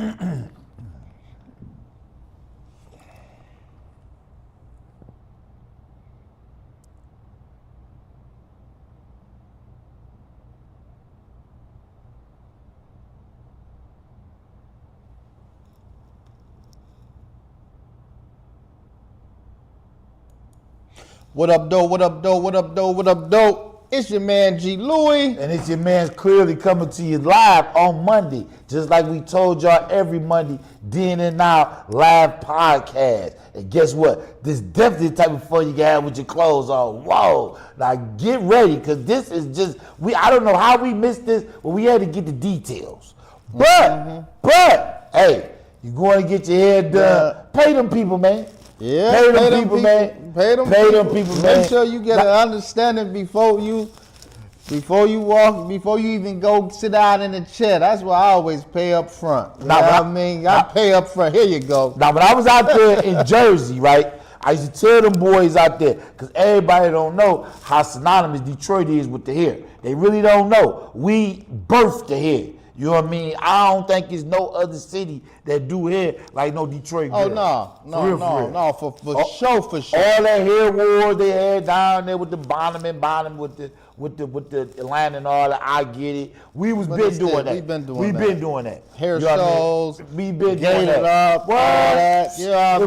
What up, though? What up, though? What up, though? What up, though? It's your man G. Louie. And it's your man Clearly coming to you live on Monday. Just like we told y'all every Monday, then and now, live podcast. And guess what? This definitely the type of fun you can have with your clothes on. Whoa. Now get ready, because this is just, I don't know how we missed this, but we had to get the details. But, hey, you going to get your hair done. Pay them people, man. Yeah, pay them people, man. Pay them people, man. Make sure you get an understanding before you walk, before you even go sit down in the chair. That's why I always pay up front. You know what I mean? I pay up front. Here you go. Now, when I was out there in Jersey, right, I used to tell them boys out there, because everybody don't know how synonymous Detroit is with the hair. They really don't know. We birthed the hair. You know what I mean? I don't think there's no other city that do hair like no Detroit girl. No, for sure. All that Hairwars they had down there with the bottom with the Atlanta and all that, I get it. We've been doing that. We've been doing that. Hair shows. We've been doing that. Up, all that. You know what it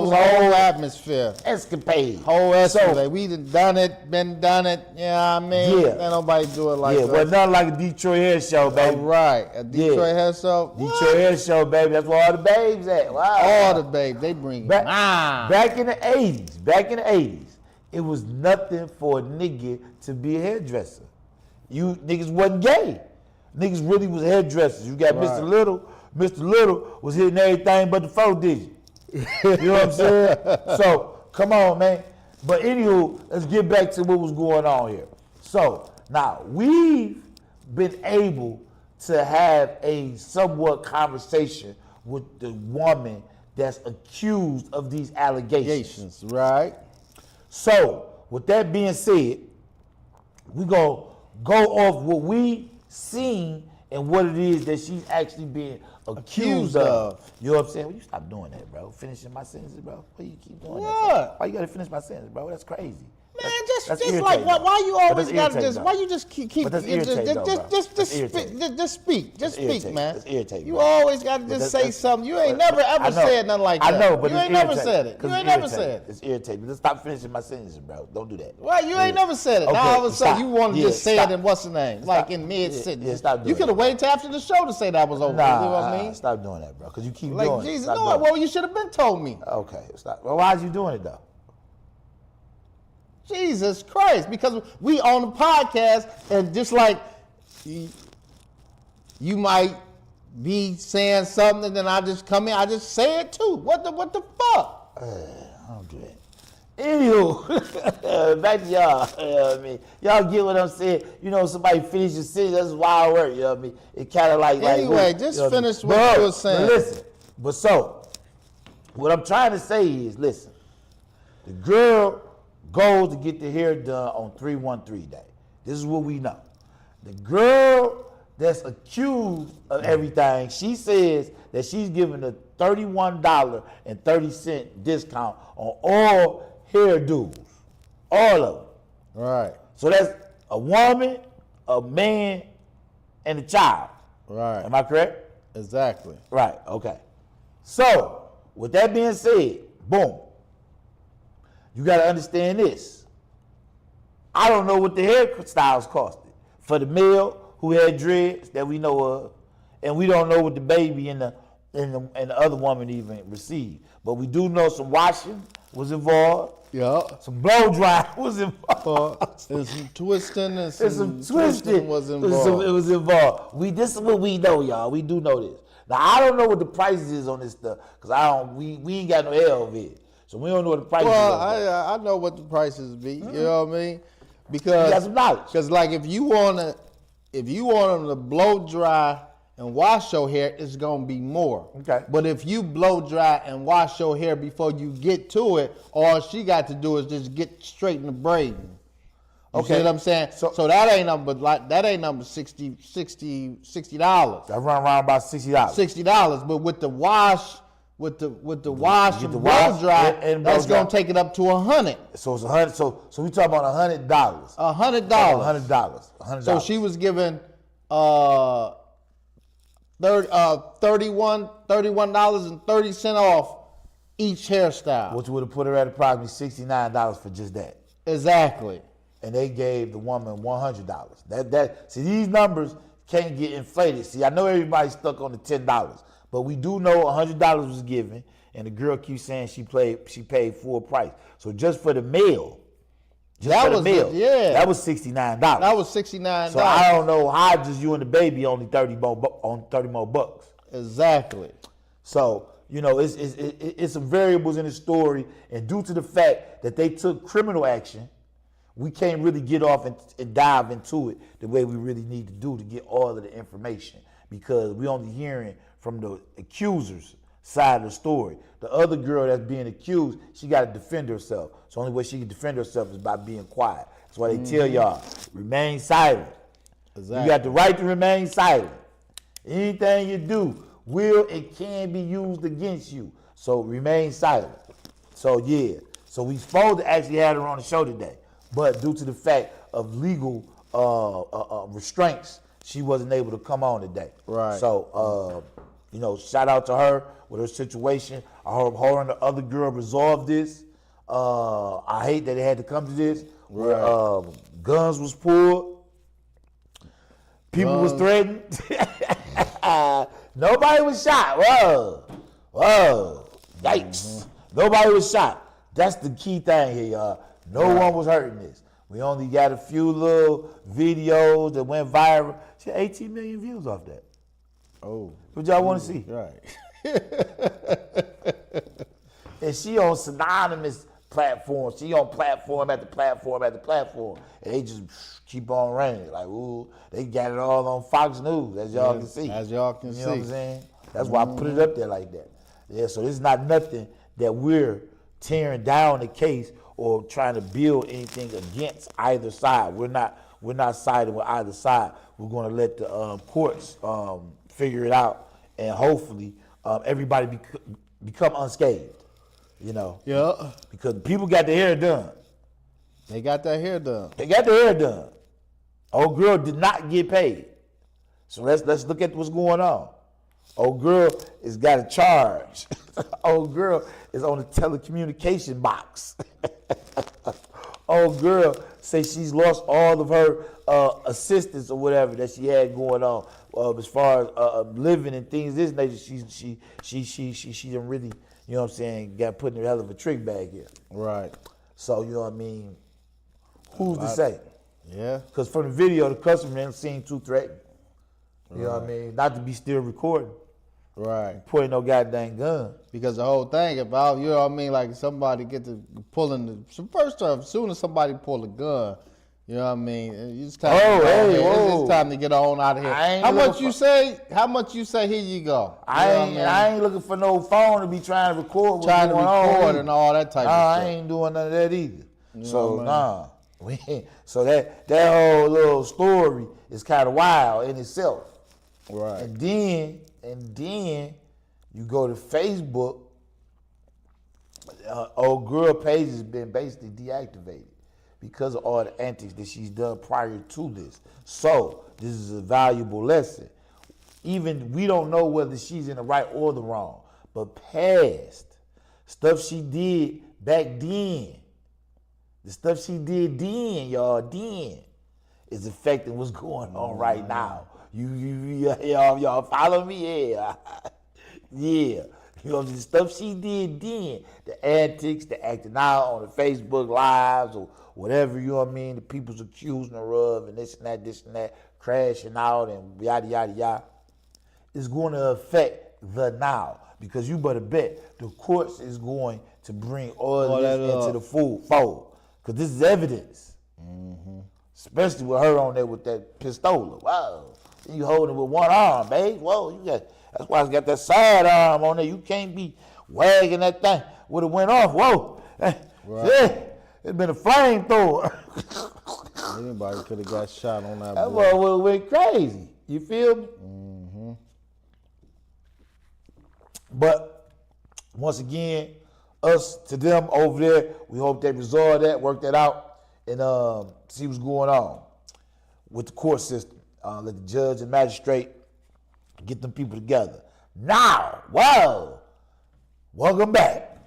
was a whole atmosphere. Escapade. Whole escapade. So, we done it, been done it. You know what I mean? Yeah. Ain't nobody do it like that. Yeah, well, nothing like a Detroit hair show, baby. Right. A Detroit hair show. Detroit hair show, baby. That's where all the babes at. Wow. All the babes. They bring back in the 80s, it was nothing for a nigga to be a hairdresser. You niggas wasn't gay. Niggas really was hairdressers. You got Mr. Little. Mr. Little was hitting everything but the 4 digit. You know what I'm saying? So, come on, man. But anywho, let's get back to what was going on here. So, now, we've been able to have a somewhat conversation with the woman that's accused of these allegations. Right. So, with that being said, we're going to go off what we seen and what it is that she's actually being accused of. You know what I'm saying? Well, you stop doing that, bro. Finishing my sentences, bro. Why you keep doing that? Why you got to finish my sentence, bro? That's crazy. Man, just like why you always got to just why you just keep just speak, man. That's irritating. You always got to just say something. You ain't never ever said nothing like that. I know, but you ain't never said it. You ain't never said it. It's irritating. Just stop finishing my sentences, bro. Don't do that. Well, you ain't never said it. Now all of a sudden you want to just say it in what's the name, like in mid sentence. Yeah, stop doing you could have waited after the show to say that was over. You know what I mean? Stop doing that, bro. Because you keep doing it. Like Jesus, no. Well, you should have been told me. Okay, stop. Well, why is you doing it though? Jesus Christ, because we on the podcast, and just like you might be saying something, and then I just come in, I just say it too. What the fuck? I don't do that. Anywho, back to y'all. You know what I mean? Y'all get what I'm saying? You know, somebody finish your sentence, that's wild work. You know what I mean? It kind of like anyway, just you know finish what you were saying. But listen, so what I'm trying to say is, listen, the girl goes to get the hair done on 313 day. This is what we know. The girl that's accused of everything, she says that she's giving a $31.30 discount on all hairdos. All of them. Right. So that's a woman, a man, and a child. Right. Am I correct? Exactly. Right, okay. So, with that being said, boom. You got to understand this. I don't know what the hairstyles costed for the male who had dreads that we know of, and we don't know what the baby and the other woman even received. But we do know some washing was involved. Yeah. Some blow dry was involved. There's some twisting and some twisting was involved. It was involved. This is what we know, y'all. We do know this. Now I don't know what the prices is on this stuff because we ain't got no LV. So we don't know what the prices are. Well, I know what the prices be. Mm-hmm. You know what I mean? Because you got some knowledge. Because like if you want them to blow dry and wash your hair, it's gonna be more. Okay. But if you blow dry and wash your hair before you get to it, all she got to do is just get straight in the braiding. You see what I'm saying? So that ain't number $60. I run around about $60. $60, but with the wash, with the wash and blow dry, that's gonna take it up to $100. So it's $100. So we talking about $100. $100. $100. So she was given $31.30 off each hairstyle. Which would have put her at approximately $69 for just that. Exactly. And they gave the woman $100. See, these numbers can't get inflated. See, I know everybody's stuck on the $10, but we do know $100 was given, and the girl keeps saying she paid full price. So just for the meal, that was $69. That was $69. So I don't know how just you and the baby only 30 more bucks. Exactly. So it's some variables in the story, and due to the fact that they took criminal action, we can't really get off and dive into it the way we really need to do to get all of the information, because we only hearing from the accuser's side of the story. The other girl that's being accused, she got to defend herself. So the only way she can defend herself is by being quiet. That's why they tell y'all, remain silent. Exactly. You got the right to remain silent. Anything you do will and can be used against you. So remain silent. So yeah. So we supposed to actually have her on the show today, but due to the fact of legal restraints, she wasn't able to come on today. Right. So shout out to her with her situation. I hope her and the other girl resolve this. I hate that it had to come to this. Right. Where guns was pulled. People was threatened. Nobody was shot. Whoa. Yikes. Nobody was shot. That's the key thing here, y'all. No one was hurting this. We only got a few little videos that went viral. She had 18 million views off that. Oh. What y'all want to see? Right. And she on synonymous platforms. She on platform after platform after platform. And they just keep on running. Like, ooh, they got it all on Fox News, as y'all can see. As y'all can see. You know what I'm saying? That's why I put it up there like that. Yeah, so this is not nothing that we're tearing down the case or trying to build anything against either side. We're not siding with either side. We're going to let the courts figure it out, and hopefully everybody become unscathed. Yeah. Because people got their hair done. They got their hair done. Old girl did not get paid. So let's look at what's going on. Old girl has got a charge. Old girl is on the telecommunication box. Old girl says she's lost all of her assistance or whatever that she had going on as far as living and things. This nature, she didn't really, you know what I'm saying, got put in a hell of a trick bag here. Right. So, you know what I mean, who's to say? Yeah. Because from the video, the customer didn't seem too threatened. You know what I mean? Not to be still recording. Right. Putting no goddamn gun. Because the whole thing about, you know what I mean, like somebody get to pulling the, first off, as soon as somebody pull a gun, you know what I mean, it's time, it's time to get on out of here. How much you say, here you go. I ain't looking for no phone to be trying to record and all that type of stuff. I ain't doing none of that either. So, nah. So that whole little story is kind of wild in itself. Right. And then you go to Facebook. Old girl page has been basically deactivated because of all the antics that she's done prior to this. So this is a valuable lesson. Even we don't know whether she's in the right or the wrong, but past stuff she did back then, the stuff she did then, y'all, is affecting what's going on right now. Y'all follow me? Yeah. Yeah. You know, the stuff she did then, the antics, the acting out on the Facebook Lives or whatever, you know what I mean, the people's accusing her of and this and that, crashing out and yada, yada, yada, is going to affect the now. Because you better bet the courts is going to bring all this into the fold. Because this is evidence. Mm-hmm. Especially with her on there with that pistola. Wow. You holding it with one arm, babe. Whoa, that's why it's got that side arm on there. You can't be wagging that thing. Would have went off. Whoa. Right. It's been a flamethrower. Anybody could have got shot on that That boy. boy went crazy. You feel me? Mm-hmm. But once again, us to them over there, we hope they resolve that, work that out, and see what's going on with the court system. Let the judge and magistrate get them people together. Now, whoa, welcome back.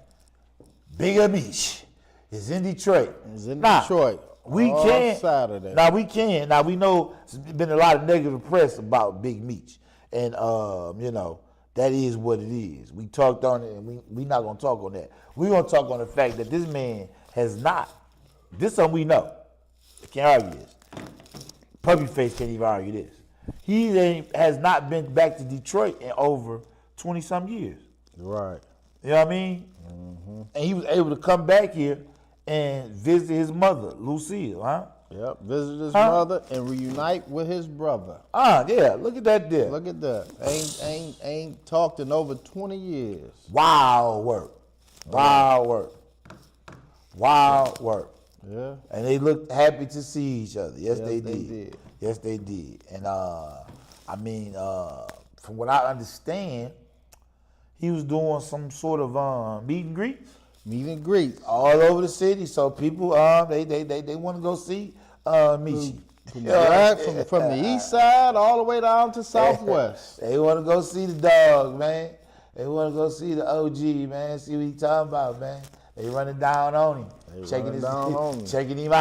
Bigger Meech is in Detroit. It's in Detroit. We all can. Saturday. Now we can. Now we know there's been a lot of negative press about Big Meech, and you know that is what it is. We talked on it, and we not gonna talk on that. We gonna talk on the fact that this man has not. This is something we know. I can't argue this. Puppy Face can't even argue this. He has not been back to Detroit in over 20-some years. Right. You know what I mean? Mm-hmm. And he was able to come back here and visit his mother, Lucille, huh? Yep. Visit his mother and reunite with his brother. Yeah. Look at that there. Look at that. Ain't talked in over 20 years. Wild work. Wild work. Wild work. Yeah. And they looked happy to see each other. Yes, they they did. did. Yes, they did. And I mean, from what I understand, he was doing some sort of meet and greets. Meet and greet. All over the city. So people they want to go see Meech. From the east side all the way down to southwest. They want to go see the dog, man. They want to go see the OG, man. See what he talking about, man. They running down on him. Checking him out. Checking him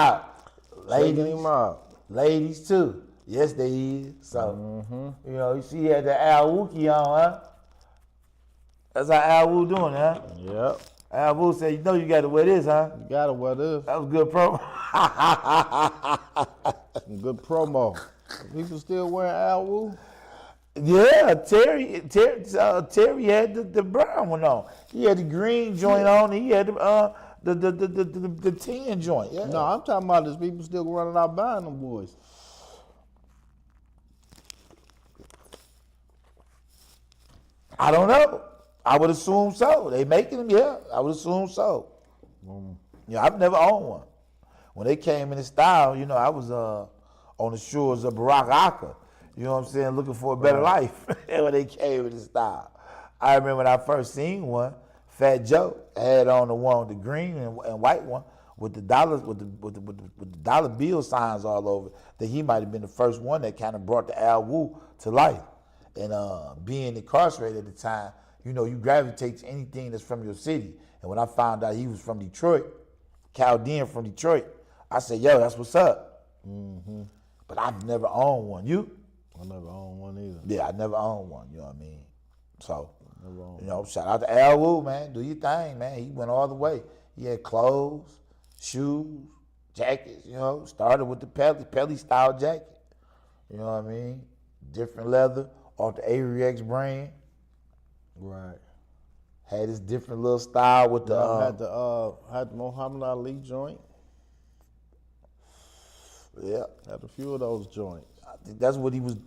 out. Ladies too. Yes, they is. So, you know, you see he had the Al Wookie on, huh? That's how Al Woo doing, huh? Yep. Al Woo said, you know you got to wear this, huh? You gotta wear this. That was good promo. Some good promo. People still wearing Al Woo? Yeah, Terry had the brown one on. He had the green joint on. He had the tan joint. Yeah. No, I'm talking about this people still running out buying them boys. I don't know. I would assume so. They making them, yeah. I would assume so. Yeah, I've never owned one. When they came in the style, you know, I was on the shores of Barack Aka. You know what I'm saying? Looking for a better life when they came in the style. I remember when I first seen one, Fat Joe had on the one with the green and white one with the dollars with the dollar bill signs all over. That he might have been the first one that kind of brought the Al Woo to life. And being incarcerated at the time, you know, you gravitate to anything that's from your city. And when I found out he was from Detroit, Chaldean from Detroit, I said, yo, that's what's up. Mm-hmm. But I've never owned one. You? I never owned one either. Yeah, I never owned one, you know what I mean? So, you know, shout out to Al Woo, man. Do your thing, man. He went all the way. He had clothes, shoes, jackets, you know. Started with the Pelly style jacket. You know what I mean? Different leather off the Avery X brand. Right. Had his different little style with the had the Muhammad Ali joint. Yeah. Had a few of those joints. I think that's what he was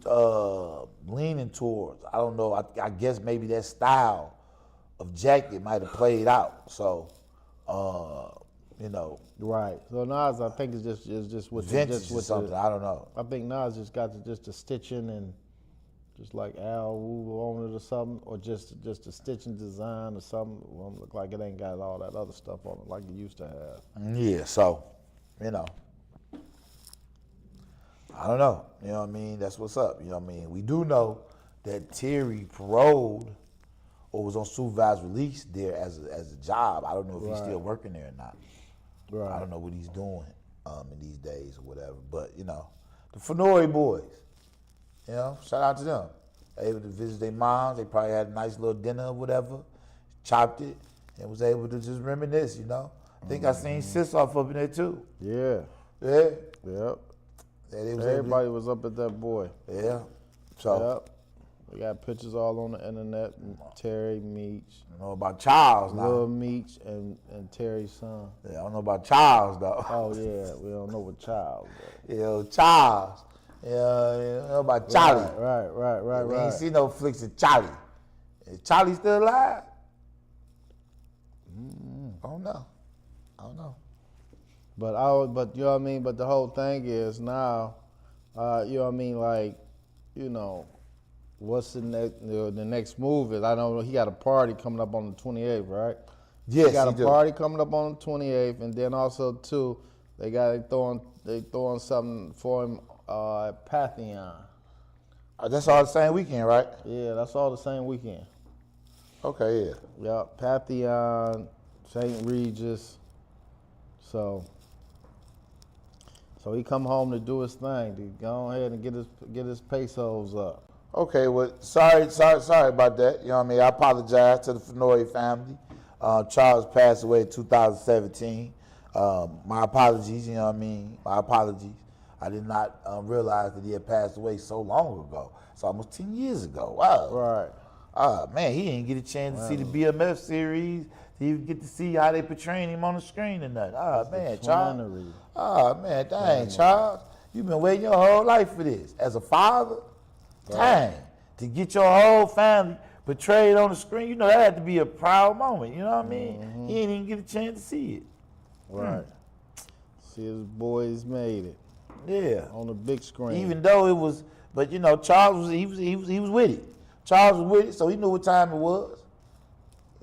leaning towards. I don't know. I guess maybe that style of jacket might have played out. So, you know. Right. So Nas, I think, is just with vintage or something. I don't know. I think Nas just got the stitching and just like Al Woo on it or something, or just a stitching design or something. Well, look like it ain't got all that other stuff on it like it used to have. Yeah. So, you know. I don't know. You know what I mean? That's what's up. You know what I mean? We do know that Terry paroled or was on supervised release there as a job. I don't know if he's still working there or not. Right. I don't know what he's doing in these days or whatever. But, you know, the Fenori boys, you know, shout out to them. They able to visit their moms. They probably had a nice little dinner or whatever, chopped it, and was able to just reminisce, you know. I think I seen Sis off up in there too. Yeah. Yeah. Yep. Yeah, they was Everybody was up at that boy. Yeah. So. Yep. We got pictures all on the internet. Terry, Meech. I don't know about Charles now. Lil Meech and Terry's son. Yeah, I don't know about Charles though. Oh yeah, we don't know what Charles. Yeah, Charles. Yeah, I don't know about Charlie. Right. We ain't seen no flicks of Charlie. Is Charlie still alive? I don't know. But you know what I mean. But the whole thing is now, you know what I mean. Like, you know, what's the next move is? I know he got a party coming up on the 28th, right? Yes, he got a party coming up on the 28th, and then also too, they throwing something for him at Pantheon. That's all the same weekend, right? Yeah, that's all the same weekend. Okay, yeah. Yep, Pantheon, St. Regis. So he come home to do his thing. To go ahead and get his pesos up. Okay, well, sorry about that. You know what I mean? I apologize to the Fenori family. Charles passed away in 2017. My apologies, you know what I mean? My apologies. I did not realize that he had passed away so long ago. It's almost 10 years ago. Wow. Right. Man, he didn't get a chance to see the BMF series. He didn't get to see how they portraying him on the screen and nothing. Man, Charles. Man, dang, Charles. You've been waiting your whole life for this. As a father, dang, to get your whole family portrayed on the screen, you know, that had to be a proud moment, you know what I mean? Mm-hmm. He didn't even get a chance to see it. Right. See, his boys made it. Yeah. On the big screen. Even though it was, but you know, Charles he was with it. Charles was with it, so he knew what time it was.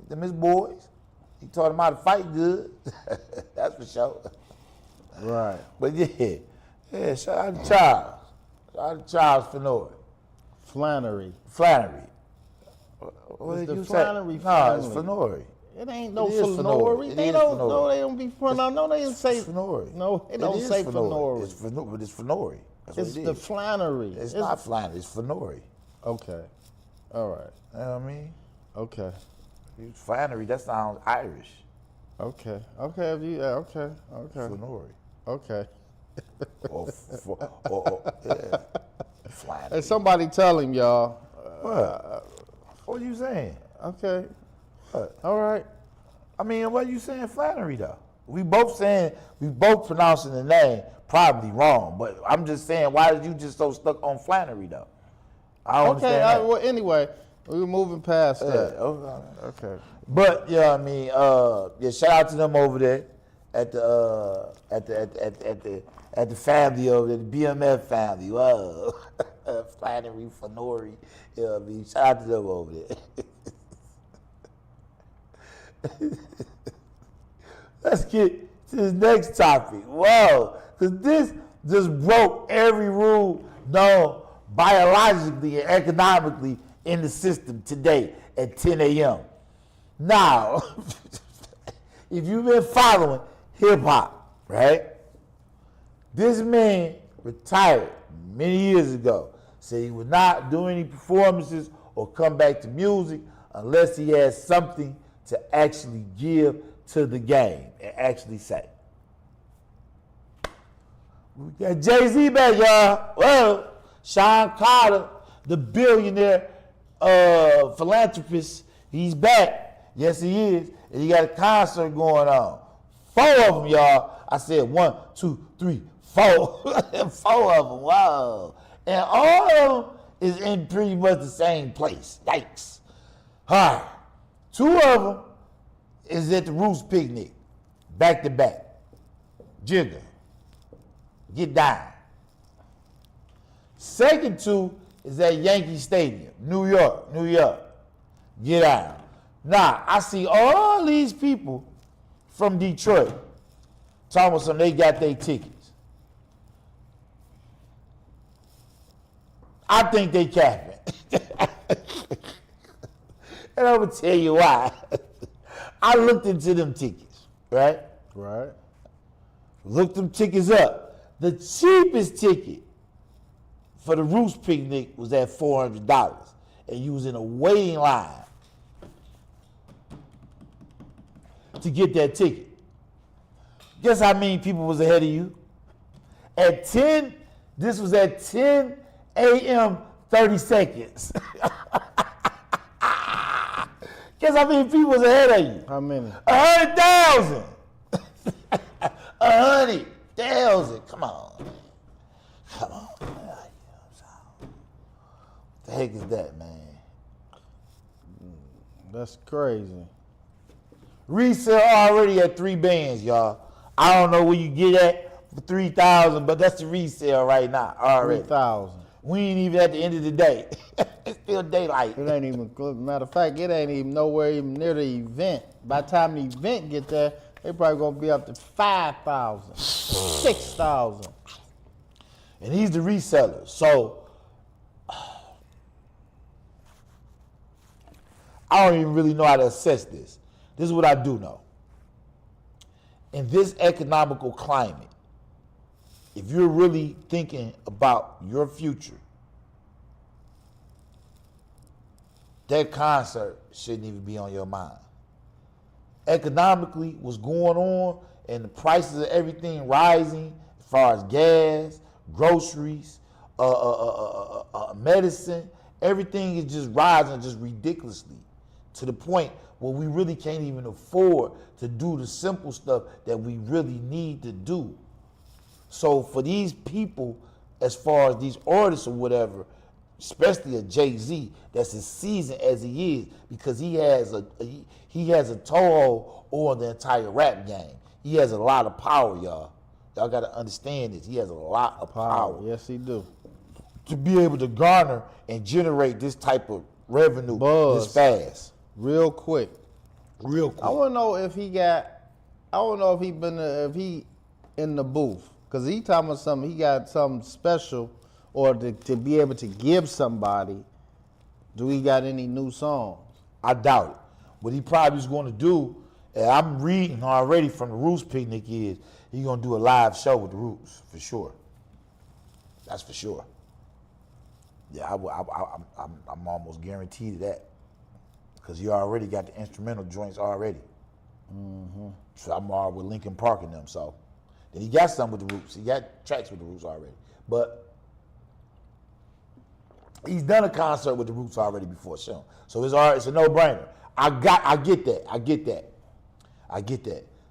Them his boys. He taught him how to fight good. That's for sure. Right. But yeah, shout out to Charles. Shout out to Charles Fenori. Flannery. What did the you Flannery say? family. No, it's Fenori. It ain't no Fenori. They don't be pronounced. No, they didn't say Fenori. No, they don't say Fenori. It's Fenori. It's the Flannery. It's not Flannery. It's Fenori. Okay. All right. You know what I mean? Okay. Flannery. That sounds Irish. Okay. Okay. Fenori. Okay. or Flannery. Hey, somebody tell him, y'all. What are you saying? Okay. What? All right. I mean, what are you saying Flannery, though? We both pronouncing the name probably wrong, but I'm just saying, why are you just so stuck on Flannery, though? I don't understand that. Well, anyway, we were moving past that. Okay. But, you know what I mean, yeah, shout out to them over there at the family over there, the BMF family. Whoa. Flannery, Fenori, you know what I mean? Shout out to them over there. Let's get to this next topic. Whoa, because this just broke every rule known biologically and economically in the system today at 10 a.m. Now, if you've been following hip-hop, right? This man retired many years ago. Said he would not do any performances or come back to music unless he has something to actually give to the game and actually say. We got Jayz back, y'all. Well, Sean Carter, the billionaire philanthropist, he's back. Yes, he is. And he got a concert going on. 4 of them, y'all. I said 1, 2, 3, 4. 4 of them, wow. And all of them is in pretty much the same place. Yikes. All right. 2 of them is at the Roots Picnic, back to back. Jigger. Get down. Second 2 is at Yankee Stadium, New York. Get down. Now, I see all these people from Detroit talking about something, they got their tickets. I think they capping. And I'm going to tell you why. I looked into them tickets, right? Right. Looked them tickets up. The cheapest ticket for the Roots Picnic was at $400. And you was in a waiting line to get that ticket. Guess how many people was ahead of you? At 10, this was at 10 a.m. 30 seconds. Guess how many people was ahead of you? How many? 100,000. 100,000. Come on. What the heck is that, man? That's crazy. Resale already at 3 bands, y'all. I don't know where you get at for 3,000, but that's the resale right now already. 3,000. We ain't even at the end of the day. It's still daylight. It ain't even close. Matter of fact, it ain't even nowhere even near the event. By the time the event get there, they probably gonna be up to 5,000, 6,000. And he's the reseller. So I don't even really know how to assess this. This is what I do know. In this economical climate, if you're really thinking about your future, that concert shouldn't even be on your mind. Economically, what's going on and the prices of everything rising as far as gas, groceries, medicine, everything is just rising just ridiculously to the point where we really can't even afford to do the simple stuff that we really need to do. So for these people, as far as these artists or whatever, especially a Jayz that's as seasoned as he is, because he has a toehold on the entire rap game. He has a lot of power, y'all. Y'all got to understand this. He has a lot of power. Yes, he do. To be able to garner and generate this type of revenue Buzz. this fast. Real quick. Real quick. I want to know if he got. I don't know if he in the booth, because he talking about something. He got something special, or to be able to give somebody. Do he got any new songs? I doubt it. What he probably is going to do, and I'm reading already from the Roots picnic, is he going to do a live show with the Roots for sure. That's for sure. Yeah, I'm almost guaranteed of that, because he already got the instrumental joints already. Mm-hmm. So I'm already with Linkin Park and them. So then he got some with the Roots. He got tracks with the Roots already, but he's done a concert with the Roots already before, so it's a no-brainer. I get that.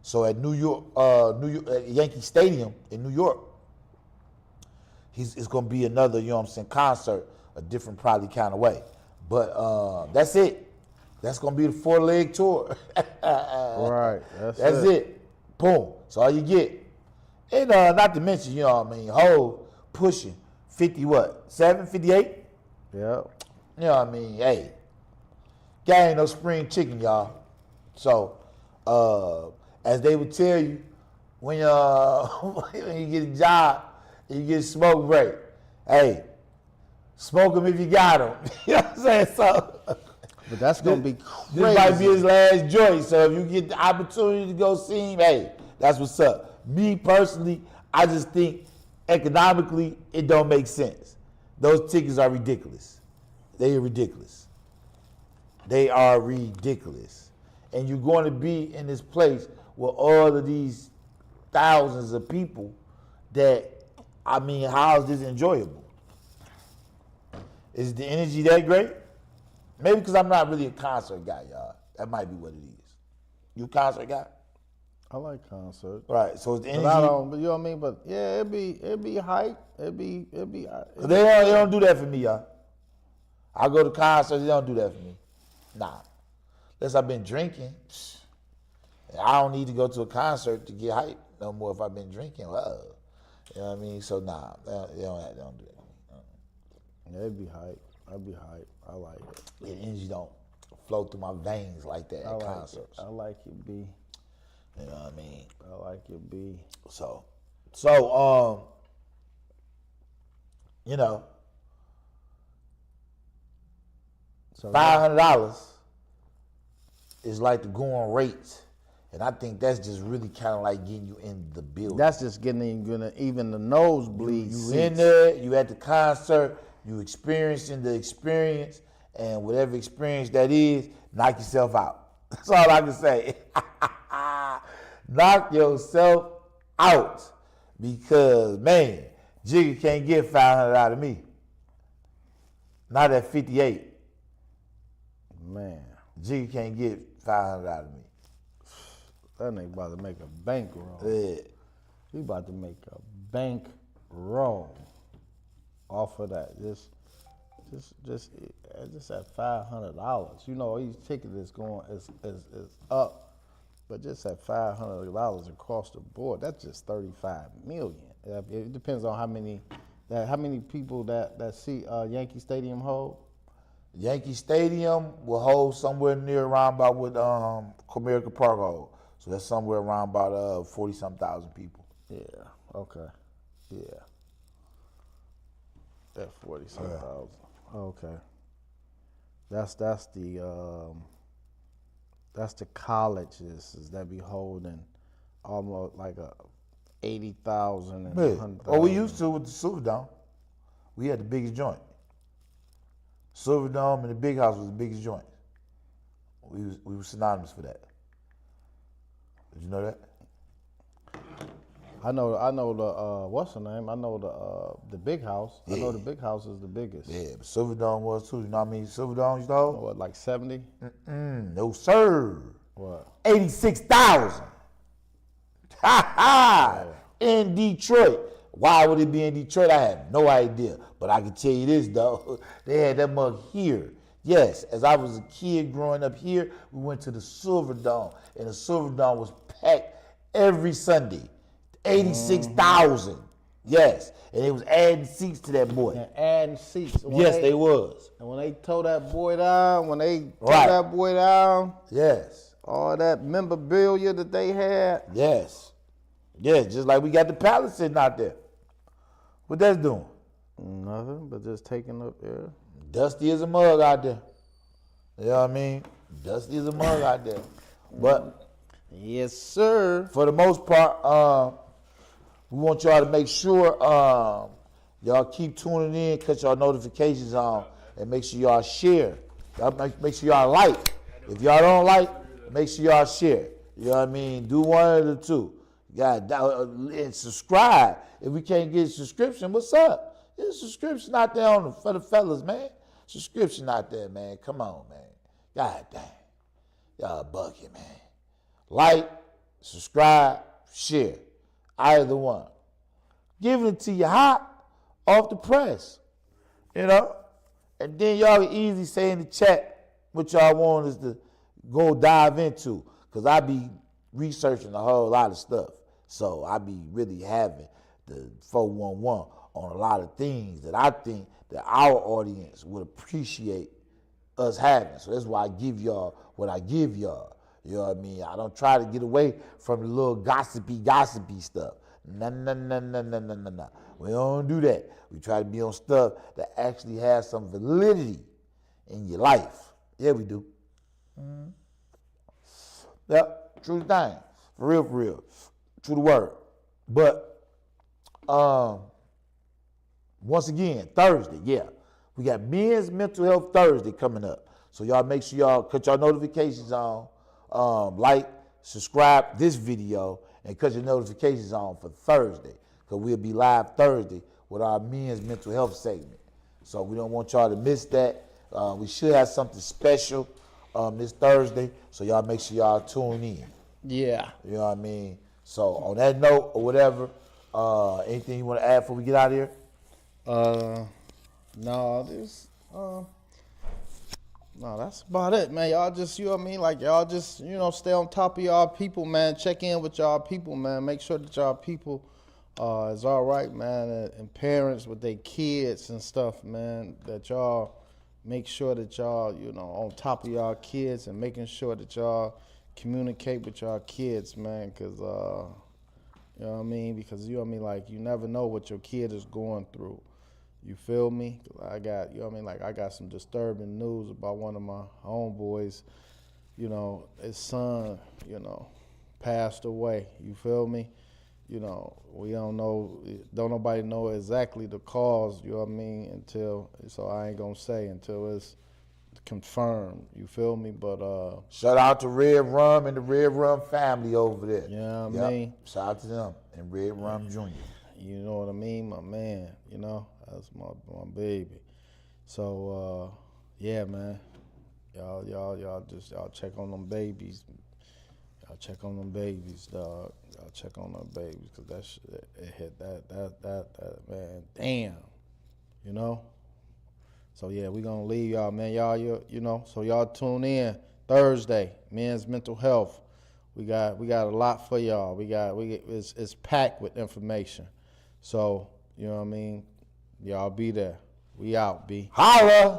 So at New York, at Yankee Stadium in New York, it's gonna be another, you know what I'm saying, concert, a different probably kind of way. But that's it. That's gonna be the 4-leg tour. Right. That's it. Boom. That's all you get. And not to mention, you know what I mean, Ho pushing 57, 58? Yep. You know what I mean? Hey, guy ain't no spring chicken, y'all. So, as they would tell you, when you get a job, and you get a smoke break, hey, smoke them if you got them. You know what I'm saying? So, But that's gonna be crazy. this might be his last joint. So if you get the opportunity to go see him, hey, that's what's up. Me personally, I just think economically it don't make sense. Those tickets are ridiculous. They are ridiculous. They are ridiculous. And you're going to be in this place with all of these thousands of people that, I mean, how is this enjoyable? Is the energy that great? Maybe because I'm not really a concert guy, y'all. That might be what it is. You a concert guy? I like concerts. Right. So it's the energy. But I don't. But you know what I mean. But yeah, it'd be hype. It'd be. They don't do that for me, y'all. I go to concerts. They don't do that for me. Nah. Unless I've been drinking. I don't need to go to a concert to get hype no more if I've been drinking. Well, you know what I mean? So nah, they don't do that for me. Yeah, it'd be hype. I'd be hype. I like it. The energy don't flow through my veins like that at I like concerts. it. I like it, B. You know what I mean? I like it, B. So, you know, So $500 is like the going rate, and I think that's just really kind of like getting you in the building. that's just getting even the nosebleed You seats. in there, you at the concert, you experiencing the experience, and whatever experience that is, knock yourself out. That's all I can say. Knock yourself out, because man, Jigga can't get $500 out of me. Not at 58. Man, Jigga can't get $500 out of me. that nigga about to make a bankroll. Yeah. He about to make a bankroll off of that. Just at $500. You know, each ticket is up But just at $500 across the board, that's just $35 million. It depends on how many people that see Yankee Stadium hold. Yankee Stadium will hold somewhere near around about what Comerica Park hold. So that's somewhere around about 40-something thousand people. Yeah. Okay. Yeah. That 40-something thousand. Okay. That's the colleges that be holding almost like 80,000 and 100,000. Oh, we used to with the Silverdome. We had the biggest joint. Silverdome and the Big House was the biggest joint. We were synonymous for that. Did you know that? I know the what's the name? I know the Big House. Yeah. I know the Big House is the biggest. Yeah, but Silverdome was too. You know what I mean? Silverdome used to hold? What, like 70? No, sir. What? 86,000. Ha ha! In Detroit. Why would it be in Detroit? I have no idea. But I can tell you this, though. They had that mug here. Yes, as I was a kid growing up here, we went to the Silverdome. And the Silverdome was packed every Sunday. 86,000. Yes. And they was adding seats to that boy. And adding seats. Yes, they was. And when they tore that boy down, yes, all that memorabilia that they had. Yes. Yes, just like we got the Palace sitting out there. What that's doing? Nothing, but just taking up air. Dusty as a mug out there. You know what I mean? Dusty as a mug out there. But yes, sir. For the most part, we want y'all to make sure y'all keep tuning in, cut y'all notifications on, and make sure y'all share. Y'all make sure y'all like. If y'all don't like, make sure y'all share. You know what I mean? Do one of the two. And subscribe. If we can't get a subscription, what's up? There's a subscription out there for the fellas, man. Subscription out there, man. Come on, man. God dang. Y'all bucket, man. Like, subscribe, share. Either one. Giving it to you hot off the press. You know? And then y'all can easily say in the chat what y'all want us to go dive into. Because I be researching a whole lot of stuff. So I be really having the 411 on a lot of things that I think that our audience would appreciate us having. So that's why I give y'all what I give y'all. You know what I mean? I don't try to get away from the little gossipy stuff. No. We don't do that. We try to be on stuff that actually has some validity in your life. Yeah, we do. Mm-hmm. Yep, true thing. For real. True the word. But once again, Thursday, yeah. We got Men's Mental Health Thursday coming up. So y'all make sure y'all cut your notifications on, like, subscribe this video, and cut your notifications on for Thursday. Because we'll be live Thursday with our Men's Mental Health segment. So we don't want y'all to miss that. We should have something special this Thursday. So y'all make sure y'all tune in. Yeah. You know what I mean? So on that note or whatever, anything you want to add before we get out of here? No, that's about it, man. Y'all just, you know what I mean? Like, y'all just, stay on top of y'all people, man. Check in with y'all people, man. Make sure that y'all people is all right, man. And parents with their kids and stuff, man. That y'all make sure that y'all, on top of y'all kids and making sure that y'all communicate with y'all kids, man. Because, you know what I mean? Because, like, you never know what your kid is going through. You feel me? I got, I got some disturbing news about one of my homeboys. His son, passed away. You feel me? We don't know, don't nobody know exactly the cause, you know what I mean, so I ain't gonna say until it's confirmed, you feel me? But shout out to Red Rum and the Red Rum family over there. You know what I mean? Shout out to them and Red Rum Jr. You know what I mean? My man, that's my baby. So yeah, man. Y'all check on them babies. Y'all check on them babies, dog. Y'all check on them babies, cause that shit, it hit that man. Damn, So yeah, we gonna leave y'all, man. Y'all, so y'all tune in Thursday, Men's Mental Health We got a lot for y'all. It's packed with information. So, you know what I mean? Y'all be there. We out, B. Holla!